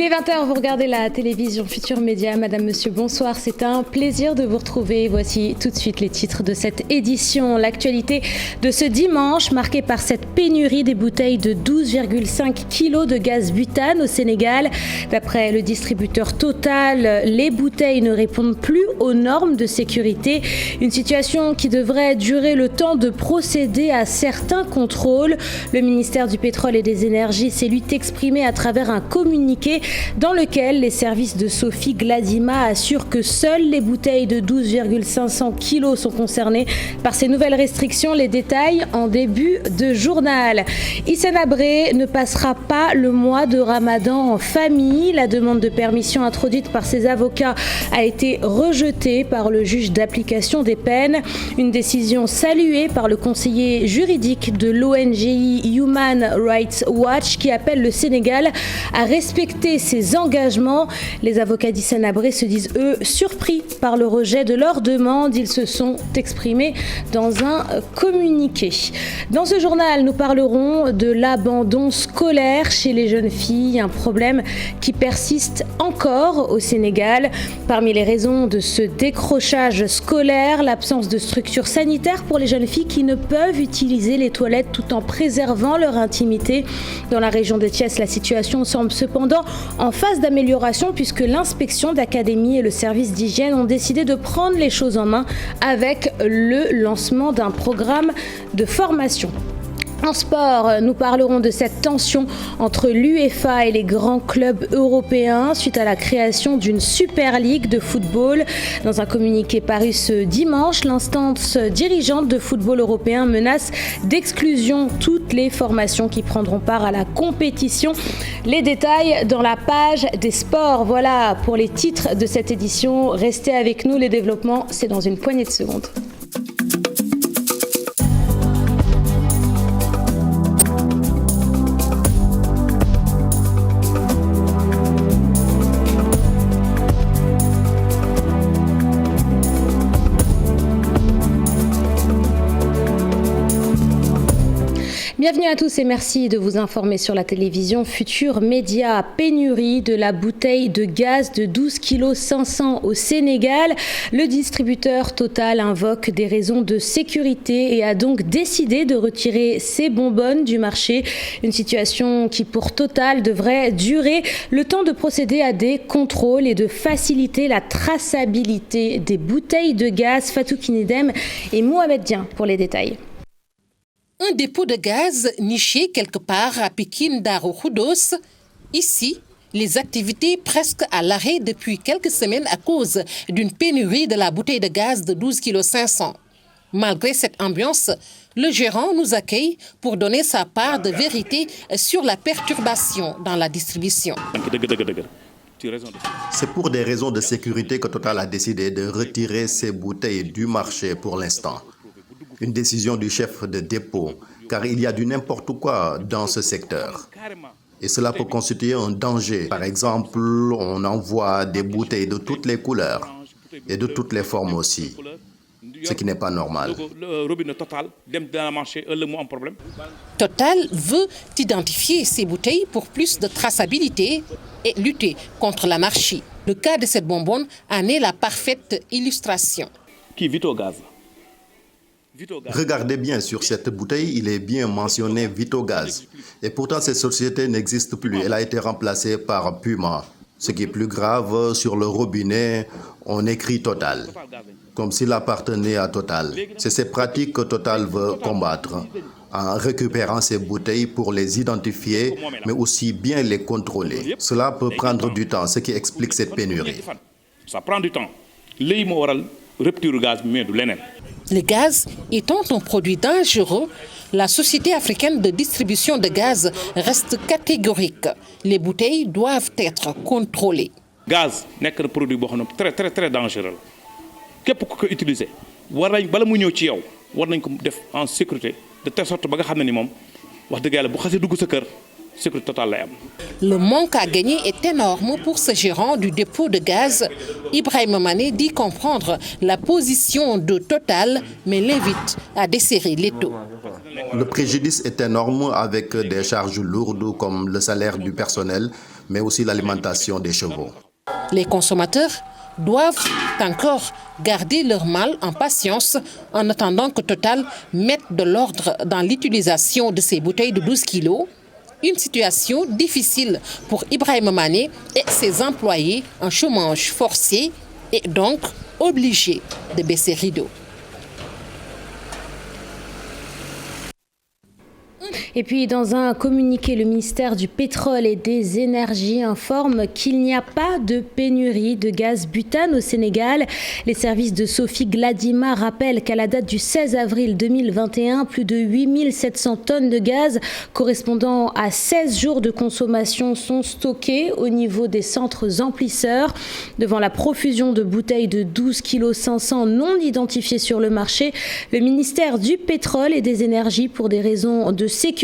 Il est 20h, vous regardez la télévision Futur Média. Madame, monsieur, bonsoir. C'est un plaisir de vous retrouver. Voici tout de suite les titres de cette édition. L'actualité de ce dimanche, marquée par cette pénurie des bouteilles de 12,5 kg de gaz butane au Sénégal. D'après le distributeur Total, les bouteilles ne répondent plus aux normes de sécurité. Une situation qui devrait durer le temps de procéder à certains contrôles. Le ministère du Pétrole et des Énergies s'est lui exprimé à travers un communiqué dans lequel les services de Sophie Gladima assurent que seules les bouteilles de 12,500 kg sont concernées par ces nouvelles restrictions. Les détails en début de journal. Hissène Habré ne passera pas le mois de Ramadan en famille. La demande de permission introduite par ses avocats a été rejetée par le juge d'application des peines. Une décision saluée par le conseiller juridique de l'ONG Human Rights Watch qui appelle le Sénégal à respecter ses engagements. Les avocats d'Hissène Habré se disent, eux, surpris par le rejet de leur demande. Ils se sont exprimés dans un communiqué. Dans ce journal, nous parlerons de l'abandon scolaire chez les jeunes filles, un problème qui persiste encore au Sénégal. Parmi les raisons de ce décrochage scolaire, l'absence de structures sanitaires pour les jeunes filles qui ne peuvent utiliser les toilettes tout en préservant leur intimité. Dans la région de Thiès, la situation semble cependant en phase d'amélioration puisque l'inspection d'académie et le service d'hygiène ont décidé de prendre les choses en main avec le lancement d'un programme de formation. En sport, nous parlerons de cette tension entre l'UEFA et les grands clubs européens suite à la création d'une Super League de football. Dans un communiqué paru ce dimanche, l'instance dirigeante de football européen menace d'exclusion toutes les formations qui prendront part à la compétition. Les détails dans la page des sports. Voilà pour les titres de cette édition. Restez avec nous, les développements, c'est dans une poignée de secondes. Bienvenue à tous et merci de vous informer sur la télévision Futur Média. Pénurie de la bouteille de gaz de 12,5 kg au Sénégal. Le distributeur Total invoque des raisons de sécurité et a donc décidé de retirer ses bonbonnes du marché. Une situation qui pour Total devrait durer le temps de procéder à des contrôles et de faciliter la traçabilité des bouteilles de gaz. Fatou Kinidem et Mohamed Dien pour les détails. Un dépôt de gaz niché quelque part à Pikine Darou Khoudoss. Ici, les activités presque à l'arrêt depuis quelques semaines à cause d'une pénurie de la bouteille de gaz de 12,5 kg. Malgré cette ambiance, le gérant nous accueille pour donner sa part de vérité sur la perturbation dans la distribution. C'est pour des raisons de sécurité que Total a décidé de retirer ses bouteilles du marché pour l'instant. Une décision du chef de dépôt, car il y a du n'importe quoi dans ce secteur. Et cela peut constituer un danger. Par exemple, on envoie des bouteilles de toutes les couleurs et de toutes les formes aussi, ce qui n'est pas normal. Total veut identifier ces bouteilles pour plus de traçabilité et lutter contre la marchie. Le cas de cette bonbonne en est la parfaite illustration. Qui vit au gaz. Regardez bien sur cette bouteille, il est bien mentionné Vitogaz. Et pourtant, cette société n'existe plus. Elle a été remplacée par Puma. Ce qui est plus grave, sur le robinet, on écrit Total, comme s'il appartenait à Total. C'est ces pratiques que Total veut combattre, en récupérant ces bouteilles pour les identifier, mais aussi bien les contrôler. Cela peut prendre du temps, ce qui explique cette pénurie. Ça prend du temps. Le gaz étant un produit dangereux, la Société africaine de distribution de gaz reste catégorique. Les bouteilles doivent être contrôlées. Le gaz est un produit très dangereux. Képp ku ko utiliser war nañ bala mu ñëw ci yow war nañ ko def en sécurité de telle sorte ba nga xam ne ni moom wax dëgg yàlla bu xasee dugg sa kër sécurité totale lay am. Le manque à gagner est énorme pour ce gérant du dépôt de gaz. Ibrahima Mané dit comprendre la position de Total, mais l'invite à desserrer l'étau. Le préjudice est énorme avec des charges lourdes comme le salaire du personnel, mais aussi l'alimentation des chevaux. Les consommateurs doivent encore garder leur mal en patience en attendant que Total mette de l'ordre dans l'utilisation de ces bouteilles de 12 kilos. Une situation difficile pour Ibrahima Mané et ses employés en chômage forcé et donc obligés de baisser rideau. Et puis, dans un communiqué, le ministère du Pétrole et des Énergies informe qu'il n'y a pas de pénurie de gaz butane au Sénégal. Les services de Sophie Gladima rappellent qu'à la date du 16 avril 2021, plus de 8700 tonnes de gaz correspondant à 16 jours de consommation sont stockées au niveau des centres emplisseurs. Devant la profusion de bouteilles de 12 kg 500 non identifiées sur le marché, le ministère du Pétrole et des Énergies, pour des raisons de sécurité,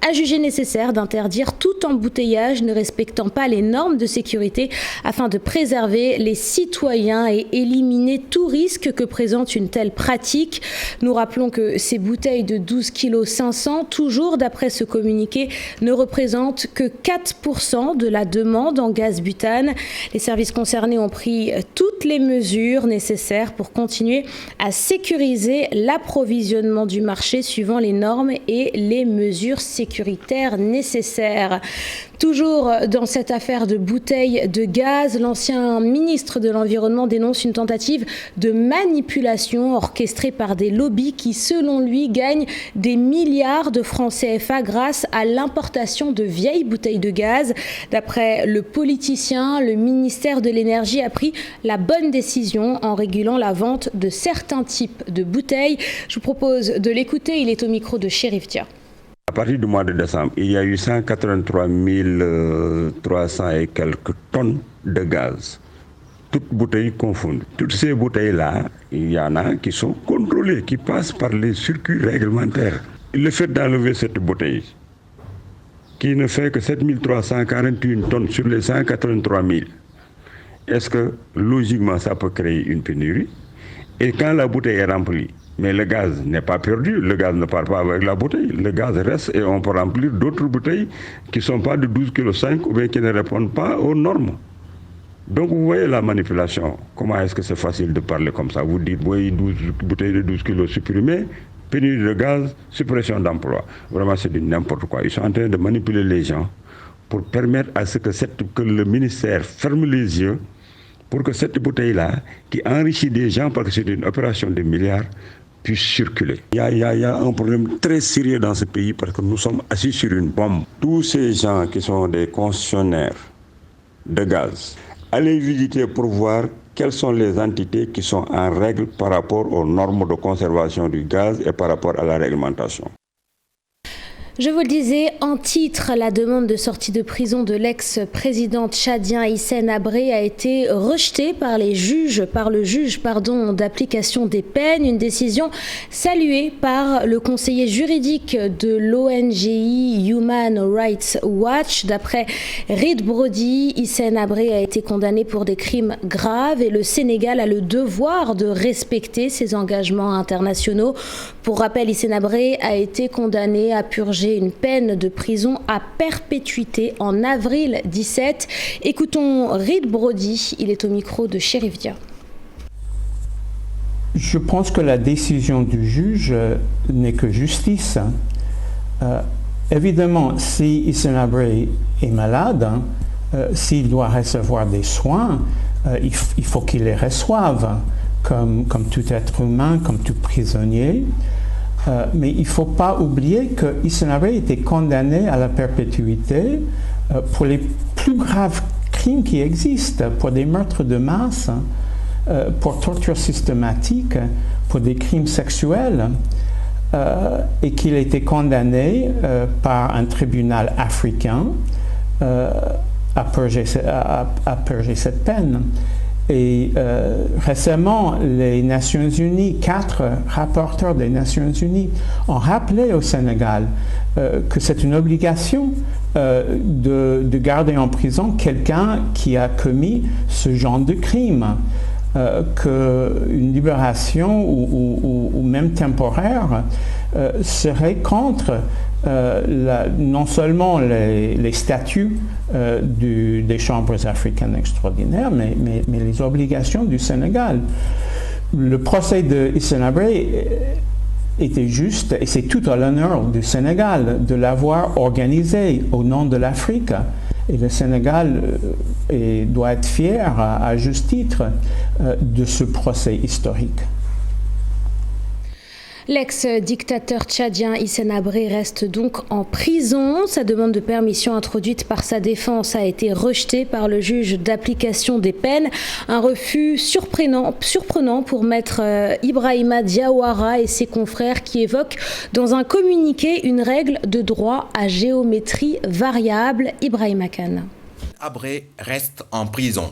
a jugé nécessaire d'interdire tout embouteillage ne respectant pas les normes de sécurité afin de préserver les citoyens et éliminer tout risque que présente une telle pratique. Nous rappelons que ces bouteilles de 12 kg 500, toujours d'après ce communiqué, ne représentent que 4% de la demande en gaz butane. Les services concernés ont pris toutes les mesures nécessaires pour continuer à sécuriser l'approvisionnement du marché suivant les normes et les mesures sécuritaires nécessaires. Toujours dans cette affaire de bouteilles de gaz, l'ancien ministre de l'Environnement dénonce une tentative de manipulation orchestrée par des lobbies qui, selon lui, gagnent des milliards de francs CFA grâce à l'importation de vieilles bouteilles de gaz. D'après le politicien, le ministère de l'Énergie a pris la bonne décision en régulant la vente de certains types de bouteilles. Je vous propose de l'écouter, il est au micro de Chérif Dia. À partir du mois de décembre, il y a eu 183 300 et quelques tonnes de gaz, toutes bouteilles confondues. Toutes ces bouteilles-là, il y en a qui sont contrôlées, qui passent par les circuits réglementaires. Le fait d'enlever cette bouteille, qui ne fait que 7 341 tonnes sur les 183 000, est-ce que logiquement ça peut créer une pénurie? Et quand la bouteille est remplie, mais le gaz n'est pas perdu, le gaz ne part pas avec la bouteille, le gaz reste et on peut remplir d'autres bouteilles qui ne sont pas de 12,5 kg ou bien qui ne répondent pas aux normes. Donc vous voyez la manipulation. Comment est-ce que c'est facile de parler comme ça? Vous dites, oui, 12 bouteilles de 12 kg supprimées, pénurie de gaz, suppression d'emploi. Vraiment, c'est du n'importe quoi. Ils sont en train de manipuler les gens pour permettre à ce que le ministère ferme les yeux pour que cette bouteille-là, qui enrichit des gens parce que c'est une opération de milliards, puisse circuler. Il y a un problème très sérieux dans ce pays parce que nous sommes assis sur une bombe. Tous ces gens qui sont des concessionnaires de gaz, allez visiter pour voir quelles sont les entités qui sont en règle par rapport aux normes de conservation du gaz et par rapport à la réglementation. Je vous le disais, en titre, la demande de sortie de prison de l'ex-président tchadien Hissène Habré a été rejetée par le juge d'application des peines. Une décision saluée par le conseiller juridique de l'ONGI Human Rights Watch. D'après Reed Brody, Hissène Habré a été condamné pour des crimes graves et le Sénégal a le devoir de respecter ses engagements internationaux. Pour rappel, Hissène Habré a été condamné à purger une peine de prison à perpétuité en avril 2017. Écoutons Reed Brody, il est au micro de Chérif Dia. Je pense que la décision du juge n'est que justice. Évidemment, si Hissène Habré est malade, s'il doit recevoir des soins, il faut qu'il les reçoive, comme tout être humain, comme tout prisonnier. Mais il ne faut pas oublier que Hissène Habré était condamné à la perpétuité pour les plus graves crimes qui existent, pour des meurtres de masse, pour torture systématique, pour des crimes sexuels, et qu'il a été condamné par un tribunal africain à purger cette peine. Et récemment, les Nations Unies, 4 rapporteurs des Nations Unies ont rappelé au Sénégal que c'est une obligation de garder en prison quelqu'un qui a commis ce genre de crime, qu'une libération ou même temporaire serait contre non seulement les statuts des chambres africaines extraordinaires, mais les obligations du Sénégal. Le procès de Hissène Habré était juste, et c'est tout à l'honneur du Sénégal de l'avoir organisé au nom de l'Afrique. Et le Sénégal doit être fier, à juste titre, de ce procès historique. L'ex-dictateur tchadien Hissène Habré reste donc en prison. Sa demande de permission introduite par sa défense a été rejetée par le juge d'application des peines. Un refus surprenant pour maître Ibrahima Diawara et ses confrères qui évoquent dans un communiqué une règle de droit à géométrie variable. Ibrahima Khan. Habré reste en prison.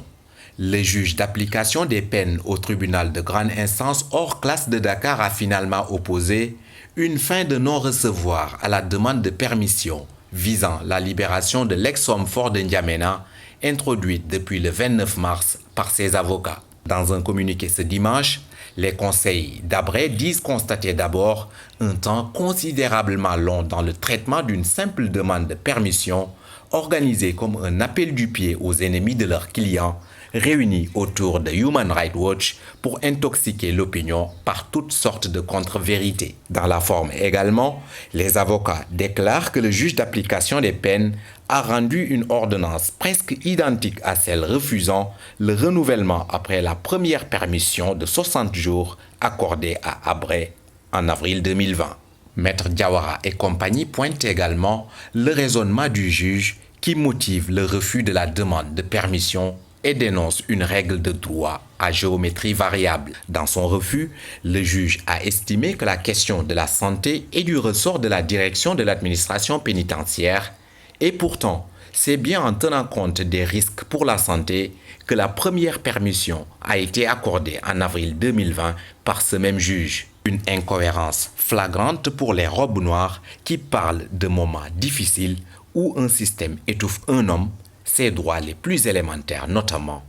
Le juge d'application des peines au tribunal de grande instance hors classe de Dakar a finalement opposé une fin de non-recevoir à la demande de permission visant la libération de l'ex-homme fort de N'Djamena, introduite depuis le 29 mars par ses avocats. Dans un communiqué ce dimanche, les conseils d'Habré disent constater d'abord un temps considérablement long dans le traitement d'une simple demande de permission organisée comme un appel du pied aux ennemis de leurs clients réunis autour de Human Rights Watch pour intoxiquer l'opinion par toutes sortes de contre-vérités. Dans la forme également, les avocats déclarent que le juge d'application des peines a rendu une ordonnance presque identique à celle refusant le renouvellement après la première permission de 60 jours accordée à Habré en avril 2020. Maître Diawara et compagnie pointent également le raisonnement du juge qui motive le refus de la demande de permission et dénonce une règle de droit à géométrie variable. Dans son refus, le juge a estimé que la question de la santé est du ressort de la direction de l'administration pénitentiaire et pourtant, c'est bien en tenant compte des risques pour la santé que la première permission a été accordée en avril 2020 par ce même juge. Une incohérence flagrante pour les robes noires qui parlent de moments difficiles où un système étouffe un homme, ses droits les plus élémentaires, notamment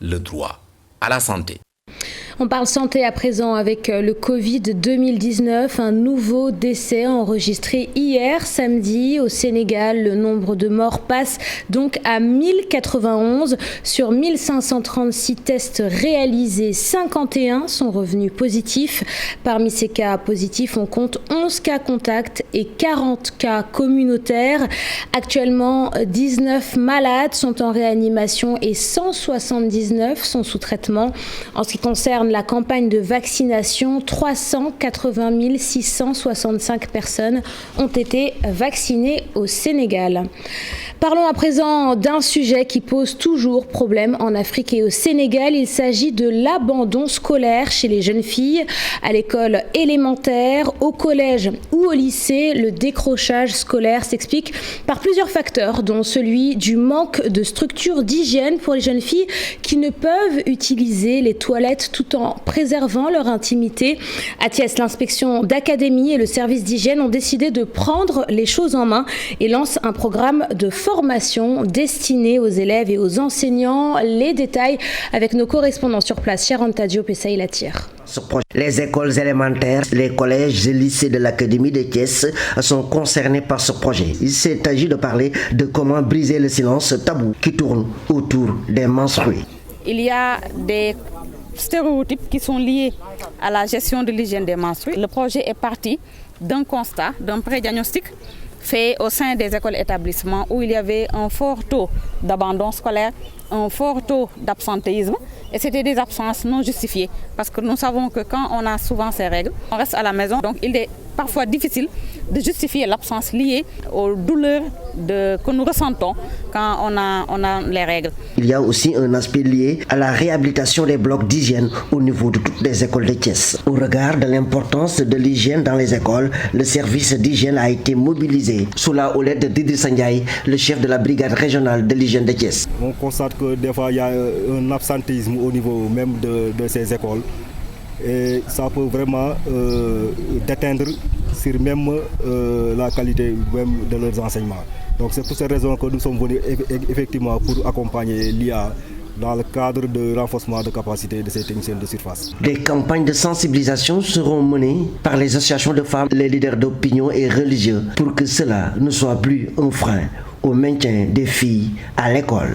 le droit à la santé. On parle santé à présent avec le Covid 2019, un nouveau décès enregistré hier samedi au Sénégal. Le nombre de morts passe donc à 1091. Sur 1536 tests réalisés, 51 sont revenus positifs. Parmi ces cas positifs, on compte 11 cas contacts et 40 cas communautaires. Actuellement, 19 malades sont en réanimation et 179 sont sous traitement. En ce qui concerne la campagne de vaccination, 380 665 personnes ont été vaccinées au Sénégal. Parlons à présent d'un sujet qui pose toujours problème en Afrique et au Sénégal. Il s'agit de l'abandon scolaire chez les jeunes filles. À l'école élémentaire, au collège ou au lycée, le décrochage scolaire s'explique par plusieurs facteurs, dont celui du manque de structures d'hygiène pour les jeunes filles qui ne peuvent utiliser les toilettes tout en préservant leur intimité. À Thiès, l'inspection d'académie et le service d'hygiène ont décidé de prendre les choses en main et lancent un programme de formation destinée aux élèves et aux enseignants. Les détails avec nos correspondants sur place, Sharon Diop et Saïla Latir. Les écoles élémentaires, les collèges et lycées de l'Académie de Thiès sont concernés par ce projet. Il s'agit de parler de comment briser le silence tabou qui tourne autour des menstrués. Il y a des stéréotypes qui sont liés à la gestion de l'hygiène des menstrues. Le projet est parti d'un constat, d'un pré-diagnostic fait au sein des écoles établissements où il y avait un fort taux d'abandon scolaire, un fort taux d'absentéisme et c'était des absences non justifiées parce que nous savons que quand on a souvent ces règles, on reste à la maison, donc il est parfois difficile de justifier l'absence liée aux douleurs que nous ressentons quand on a les règles. Il y a aussi un aspect lié à la réhabilitation des blocs d'hygiène au niveau de toutes les écoles de Thiès. Au regard de l'importance de l'hygiène dans les écoles, le service d'hygiène a été mobilisé sous la houlette d'Idrissa Ndiaye, le chef de la brigade régionale de l'hygiène de Thiès. On constate que des fois il y a un absentéisme au niveau même de ces écoles. Et ça peut vraiment déteindre sur même la qualité même de leurs enseignements. Donc c'est pour cette raison que nous sommes venus effectivement pour accompagner l'IA dans le cadre de renforcement de capacité de ces techniciens de surface. Des campagnes de sensibilisation seront menées par les associations de femmes, les leaders d'opinion et religieux pour que cela ne soit plus un frein au maintien des filles à l'école.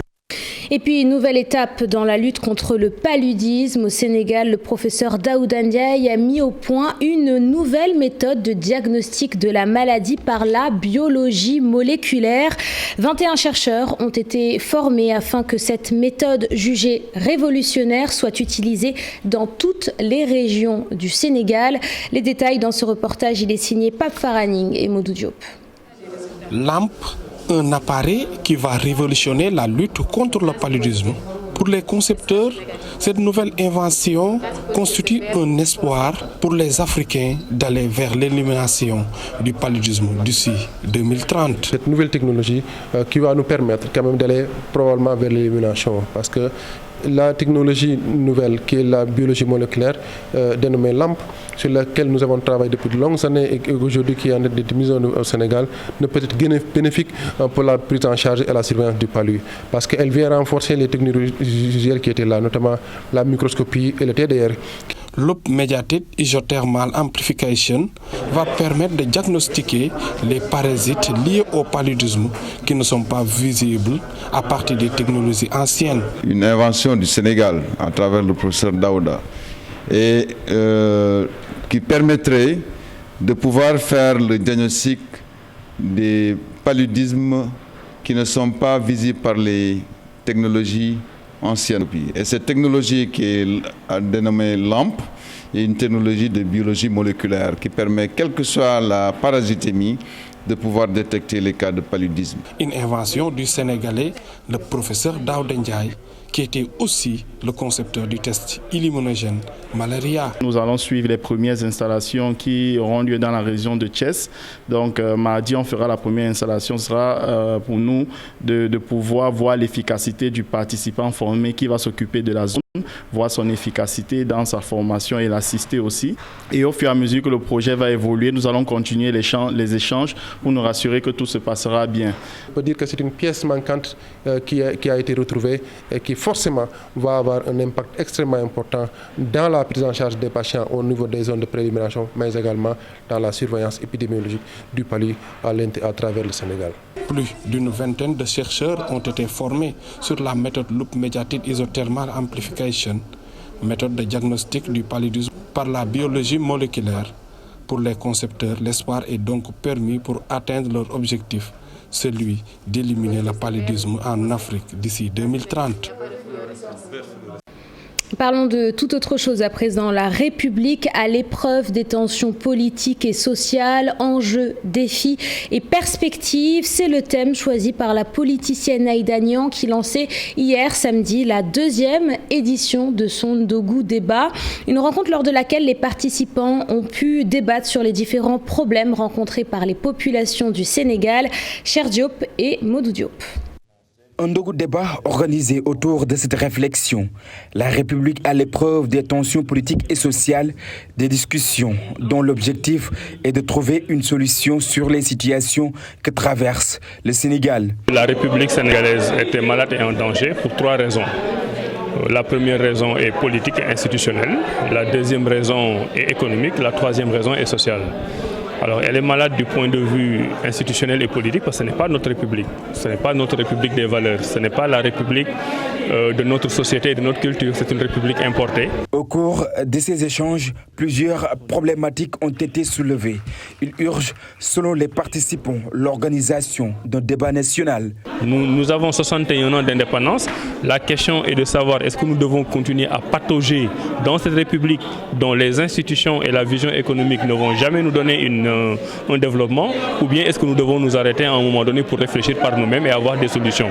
Et puis, nouvelle étape dans la lutte contre le paludisme. Au Sénégal, le professeur Daouda Ndiaye a mis au point une nouvelle méthode de diagnostic de la maladie par la biologie moléculaire. 21 chercheurs ont été formés afin que cette méthode jugée révolutionnaire soit utilisée dans toutes les régions du Sénégal. Les détails dans ce reportage, il est signé Pape Faraning et Modou Diop. LAMP, un appareil qui va révolutionner la lutte contre le paludisme. Pour les concepteurs, cette nouvelle invention constitue un espoir pour les Africains d'aller vers l'élimination du paludisme d'ici 2030. Cette nouvelle technologie qui va nous permettre quand même d'aller probablement vers l'élimination, parce que la technologie nouvelle qui est la biologie moléculaire dénommée LAMP, sur laquelle nous avons travaillé depuis de longues années et aujourd'hui qui est en train d'être mise au Sénégal, ne peut être bénéfique pour la prise en charge et la surveillance du palu, parce qu'elle vient renforcer les technologies usuelles qui étaient là, notamment la microscopie et le TDR. Loop Mediated Isothermal Amplification va permettre de diagnostiquer les parasites liés au paludisme qui ne sont pas visibles à partir des technologies anciennes. Une invention du Sénégal à travers le professeur Daouda et qui permettrait de pouvoir faire le diagnostic des paludismes qui ne sont pas visibles par les technologies anciennes. Et cette technologie qui est dénommée LAMP est une technologie de biologie moléculaire qui permet, quelle que soit la parasitémie, de pouvoir détecter les cas de paludisme. Une invention du Sénégalais, le professeur Daouda Ndiaye, qui était aussi le concepteur du test immunogène malaria. Nous allons suivre les premières installations qui auront lieu dans la région de Thiès. Donc mardi, on fera la première installation. Ce sera pour nous de pouvoir voir l'efficacité du participant formé qui va s'occuper de la zone, voir son efficacité dans sa formation et l'assister aussi. Et au fur et à mesure que le projet va évoluer, nous allons continuer les échanges pour nous rassurer que tout se passera bien. On peut dire que c'est une pièce manquante qui a été retrouvée et qui forcément va avoir un impact extrêmement important dans la prise en charge des patients au niveau des zones de préélimination, mais également dans la surveillance épidémiologique du palu à travers le Sénégal. Plus d'une vingtaine de chercheurs ont été formés sur la méthode Loop Mediated Isothermal Amplification, méthode de diagnostic du paludisme par la biologie moléculaire. Pour les concepteurs, l'espoir est donc permis pour atteindre leur objectif, celui d'éliminer le paludisme en Afrique d'ici 2030. Parlons de toute autre chose à présent. La République à l'épreuve des tensions politiques et sociales, enjeux, défis et perspectives. C'est le thème choisi par la politicienne Aïda Niang qui lançait hier samedi la 2e édition de son Ndogu Débat. Une rencontre lors de laquelle les participants ont pu débattre sur les différents problèmes rencontrés par les populations du Sénégal. Cher Diop et Modou Diop. Un Ndogu Débat organisé autour de cette réflexion. La République à l'épreuve des tensions politiques et sociales, des discussions dont l'objectif est de trouver une solution sur les situations que traverse le Sénégal. La République sénégalaise était malade et en danger pour 3 raisons. La première raison est politique et institutionnelle, la deuxième raison est économique, la troisième raison est sociale. Alors elle est malade du point de vue institutionnel et politique parce que ce n'est pas notre République. Ce n'est pas notre République des valeurs. Ce n'est pas la République de notre société et de notre culture. C'est une République importée. Au cours de ces échanges, plusieurs problématiques ont été soulevées. Il urge, selon les participants, l'organisation d'un débat national. Nous avons 61 ans d'indépendance. La question est de savoir est-ce que nous devons continuer à patauger dans cette République dont les institutions et la vision économique ne vont jamais nous donner un développement, ou bien est-ce que nous devons nous arrêter à un moment donné pour réfléchir par nous-mêmes et avoir des solutions.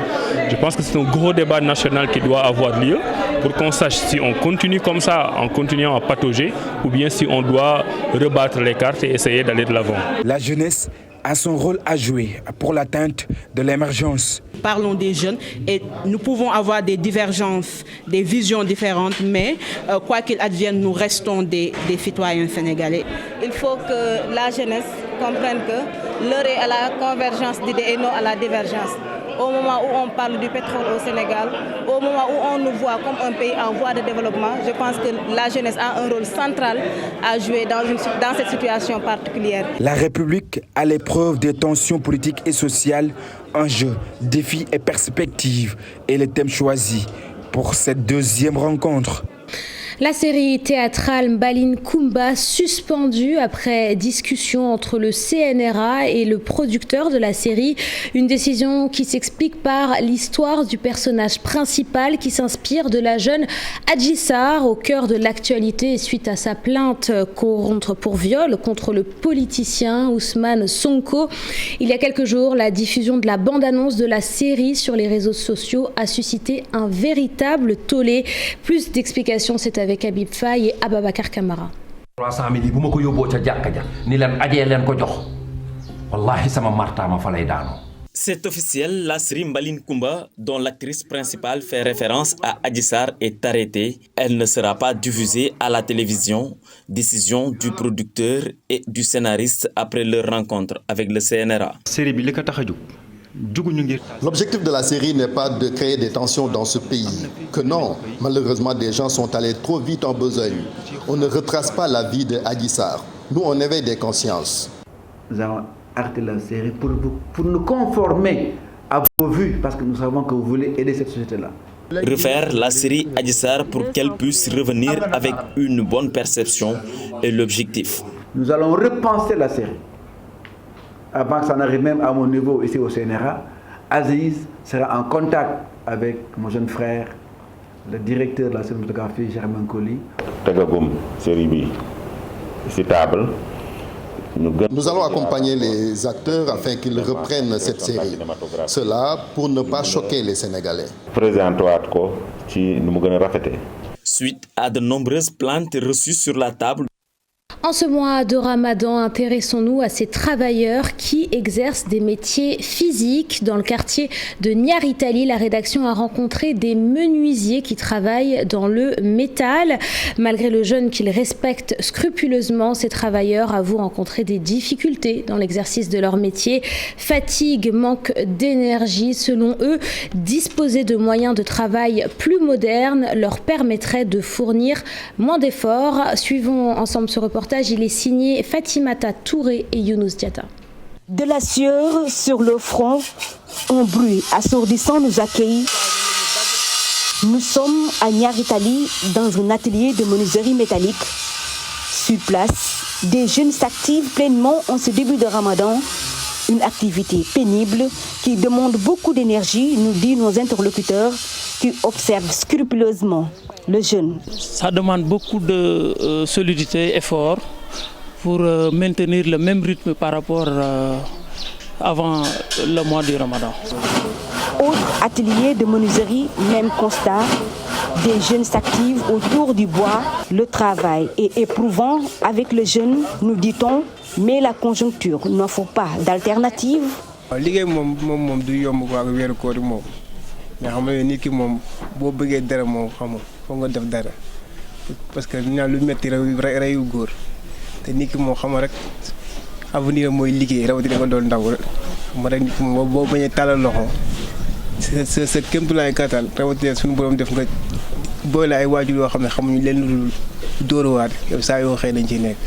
Je pense que c'est un gros débat national qui doit avoir lieu pour qu'on sache si on continue comme ça en continuant à patauger ou bien si on doit rebattre les cartes et essayer d'aller de l'avant. La jeunesse a son rôle à jouer pour l'atteinte de l'émergence. Parlons des jeunes et nous pouvons avoir des divergences, des visions différentes, mais quoi qu'il advienne, nous restons des citoyens sénégalais. Il faut que la jeunesse comprenne que l'heure est à la convergence d'idées et non à la divergence. au moment où on parle du pétrole au Sénégal, au moment où on nous voit comme un pays en voie de développement, je pense que la jeunesse a un rôle central à jouer dans cette situation particulière. La République à l'épreuve des tensions politiques et sociales, enjeux, défis et perspectives est le thème choisi pour cette deuxième rencontre. La série théâtrale Mbaline Kumba suspendue après discussion entre le CNRA et le producteur de la série. Une décision qui s'explique par l'histoire du personnage principal qui s'inspire de la jeune Adji Sarr au cœur de l'actualité suite à sa plainte pour viol contre le politicien Ousmane Sonko. Il y a quelques jours, la diffusion de la bande-annonce de la série sur les réseaux sociaux a suscité un véritable tollé. Plus d'explications, c'est avec Habib Faye et Ababakar Kamara. 300 000 yi bu ma ko yóbboo ca jàkka ja ni leen ajee leen ko jox wallahi sama martaama fa lay daanoo. C'est officiel, la série Mbaline Kumba, dont l'actrice principale fait référence à Adji Sarr, est arrêtée. Elle ne sera pas diffusée à la télévision. Décision du producteur et du scénariste après leur rencontre avec le CNRA. L'objectif de la série n'est pas de créer des tensions dans ce pays. Que non, malheureusement, des gens sont allés trop vite en besogne. On ne retrace pas la vie de Adji Sarr. Nous, on éveille des consciences. Nous allons arrêter la série pour nous conformer à vos vues, parce que nous savons que vous voulez aider cette société-là. Refaire la série Adji Sarr pour qu'elle puisse revenir avec une bonne perception est l'objectif. Nous allons repenser la série. Avant que ça n'arrive même à mon niveau ici au CNRA, Aziz sera en contact avec mon jeune frère, le directeur de la cinématographie, Germain Colli. Nous allons accompagner les acteurs afin qu'ils reprennent cette série. Cela pour ne pas choquer les Sénégalais. Suite à de nombreuses plaintes reçues sur la table, en ce mois de Ramadan, intéressons-nous à ces travailleurs qui exercent des métiers physiques. Dans le quartier de Niaritali, la rédaction a rencontré des menuisiers qui travaillent dans le métal. Malgré le jeûne qu'ils respectent scrupuleusement, ces travailleurs avouent rencontrer des difficultés dans l'exercice de leur métier. Fatigue, manque d'énergie. Selon eux, disposer de moyens de travail plus modernes leur permettrait de fournir moins d'efforts. Suivons ensemble ce reportage. Il est signé Fatimata Touré et Younous Diata. De la sueur sur le front, un bruit assourdissant nous accueille. Nous sommes à Niaritali, dans un atelier de menuiserie métallique. Sur place, des jeunes s'activent pleinement en ce début de Ramadan. Une activité pénible qui demande beaucoup d'énergie, nous disent nos interlocuteurs qui observent scrupuleusement le jeûne. Ça demande beaucoup de solidité, effort pour maintenir le même rythme par rapport avant le mois du Ramadan. Autre atelier de menuiserie, même constat. Des jeunes s'activent autour du bois. Le travail est éprouvant avec le jeûne, nous dit-on, mais la conjoncture n'offre pas d'alternative. Parce que ñu lu metti reyu góor te nit ki moo xam rek avenir mooy liggéey rawatina nga doon ndaw ma rek nit ki moom boo bañee tàllal loxo sa kéemtulaay kattan rawatina suñu borom def nga boole ay waajur yoo xam ne xamuñu leen lu dóoruwaat yow saa yoo xëy dañ ciy nekk.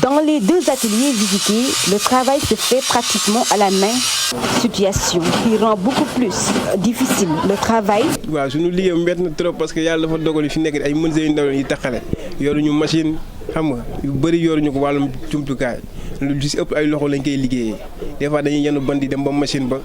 Dans les deux ateliers visités, le travail se fait pratiquement à la main. Situation qui rend beaucoup plus difficile le travail. waaw suñu liggéey métti na trop parce que yàlla dafa dogal fi nekk ay menuisiers yu ndaw yi taxale yoruñu machine xam nga yu bëri yoruñu ko wàllum jumtukaay lu ci ëpp ay loxo lañ koy liggéeyee des fois dañuy yenu bant yi dem ba machine ba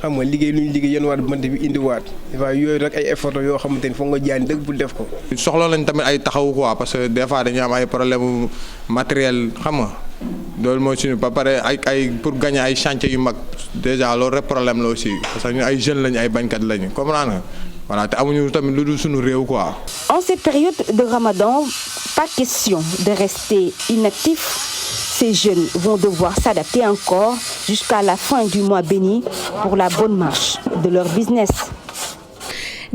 xam nga liggéey lu ñu liggéey yéen waat bant bi indiwaat des fois yooyu rek ay effort yoo xamante ni foog nga jaan dëgg pour def ko. soxla lañ tamit ay taxawu quoi parce que des fois dañuy am ay problème matériel xam nga loolu mooy suñu ba pare ay pour gagner ay chantier yu mag déjà loolu rek problème la aussi parce que ñu ay jeunes lañu ay bañkat lañu comprendre nga voilà te amuñu tamit lu dul suñu réew quoi. En cette période de Ramadan, pas question de rester inactif. Ces jeunes vont devoir s'adapter encore jusqu'à la fin du mois béni pour la bonne marche de leur business.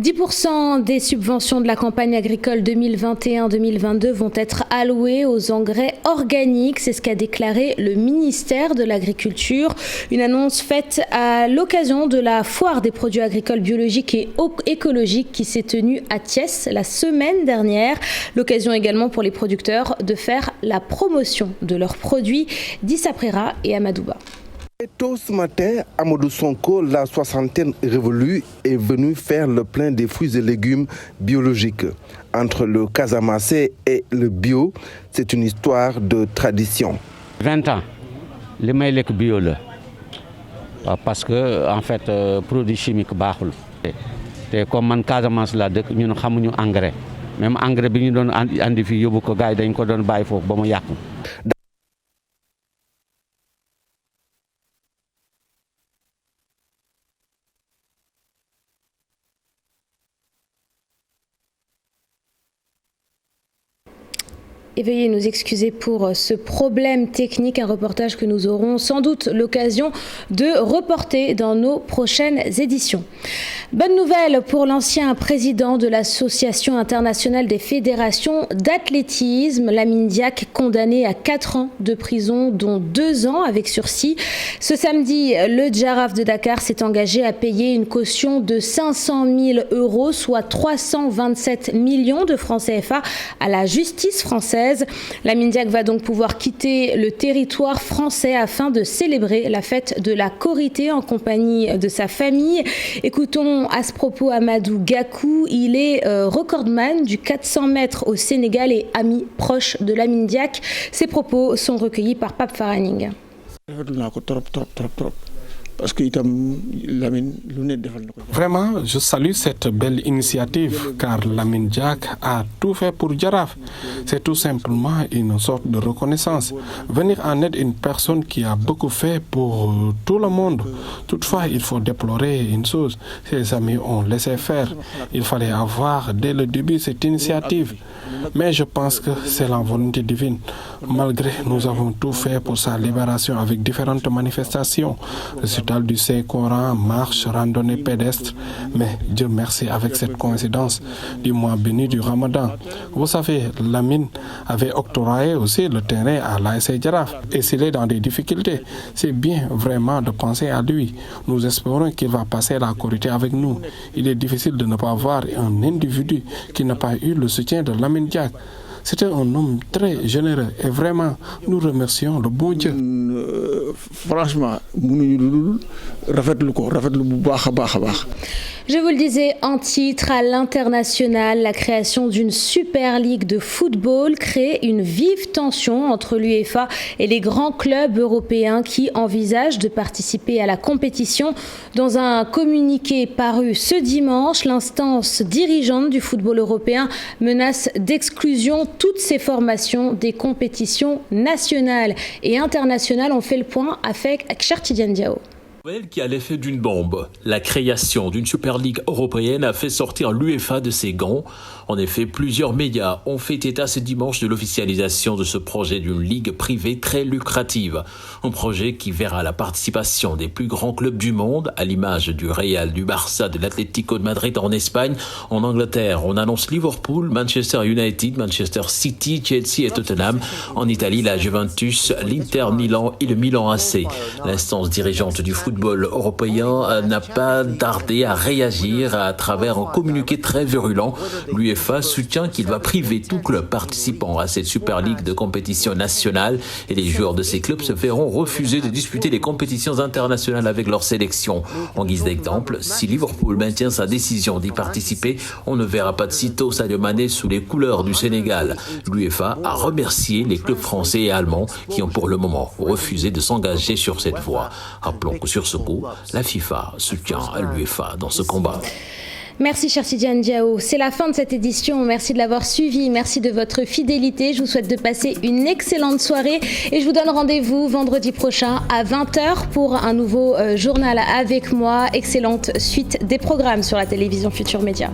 10% des subventions de la campagne agricole 2021-2022 vont être allouées aux engrais organiques. C'est ce qu'a déclaré le ministère de l'Agriculture. Une annonce faite à l'occasion de la foire des produits agricoles biologiques et écologiques qui s'est tenue à Thiès la semaine dernière. L'occasion également pour les producteurs de faire la promotion de leurs produits. Dissa Prera et Amadouba. Tôt ce matin, Amadou Sonko, la soixantaine révolue, est venu faire le plein des fruits et légumes biologiques. Entre le Casamance et le bio, c'est une histoire de tradition. 20 ans, les maïlek bio là. Parce que en fait, produits chimiques baaxul. Té comme man Casamance la dëkk ñun xamuñu engrais. Même engrais bi ñu doon andi fi yóbbu ko gaay dañ ko doon bàyyi foofu ba mu yàqu. Et veuillez nous excuser pour ce problème technique, un reportage que nous aurons sans doute l'occasion de reporter dans nos prochaines éditions. Bonne nouvelle pour l'ancien président de l'Association internationale des fédérations d'athlétisme, Lamine Diack, condamné à 4 ans de prison, dont 2 ans avec sursis. Ce samedi, le Djaraf de Dakar s'est engagé à payer une caution de 500 000 €, soit 327 millions de francs CFA, à la justice française. Lamine Diack va donc pouvoir quitter le territoire français afin de célébrer la fête de la Korité en compagnie de sa famille. Écoutons à ce propos Amadou Gakou. Il est recordman du 400 mètres au Sénégal et ami proche de Lamine Diack. Ses propos sont recueillis par Pape Faraning. Vraiment, je salue cette belle initiative car Lamine Diack a tout fait pour Djaraf. C'est tout simplement une sorte de reconnaissance. Venir en aide une personne qui a beaucoup fait pour tout le monde. Toutefois, il faut déplorer une chose. Ses amis ont laissé faire. Il fallait avoir dès le début cette initiative. Mais je pense que c'est la volonté divine. Malgré, nous avons tout fait pour sa libération avec différentes manifestations. Récital du Saint-Coran, marche, randonnée pédestre. Mais Dieu merci avec cette coïncidence du mois béni du Ramadan. Vous savez, Lamine avait octroyé aussi le terrain à l'ASC Djaraf. Et s'il est dans des difficultés, c'est bien vraiment de penser à lui. Nous espérons qu'il va passer la Korité avec nous. Il est difficile de ne pas voir un individu qui n'a pas eu le soutien de Lamine Diack. C'était un homme très généreux et vraiment, nous remercions le bon Dieu. Franchement, je vous le disais, en titre à l'international, la création d'une Super Ligue de football crée une vive tension entre l'UEFA et les grands clubs européens qui envisagent de participer à la compétition. Dans un communiqué paru ce dimanche, l'instance dirigeante du football européen menace d'exclusion toutes ces formations des compétitions nationales et internationales. On fait le point avec Chertidiane Diao. Qui a l'effet d'une bombe. La création d'une Super Ligue européenne a fait sortir l'UEFA de ses gonds. En effet, plusieurs médias ont fait état ce dimanche de l'officialisation de ce projet d'une ligue privée très lucrative. Un projet qui verra la participation des plus grands clubs du monde, à l'image du Real, du Barça, de l'Atlético de Madrid en Espagne. En Angleterre, on annonce Liverpool, Manchester United, Manchester City, Chelsea et Tottenham. En Italie, la Juventus, l'Inter Milan et le Milan AC. L'instance dirigeante du football européen n'a pas tardé à réagir à travers un communiqué très virulent. L'UEFA soutient qu'il va priver tout club participant à cette Super Ligue de compétition nationale et les joueurs de ces clubs se verront refuser de disputer les compétitions internationales avec leur sélection. En guise d'exemple, si Liverpool maintient sa décision d'y participer, on ne verra pas de sitôt Sadio Mané sous les couleurs du Sénégal. L'UEFA a remercié les clubs français et allemands qui ont pour le moment refusé de s'engager sur cette voie. Rappelons que sur ce coup, la FIFA soutient l'UEFA dans ce combat. Merci Chertidiane Diao. C'est la fin de cette édition. Merci de l'avoir suivi. Merci de votre fidélité. Je vous souhaite de passer une excellente soirée et je vous donne rendez-vous vendredi prochain à 20h pour un nouveau journal avec moi. Excellente suite des programmes sur la télévision Futur Média.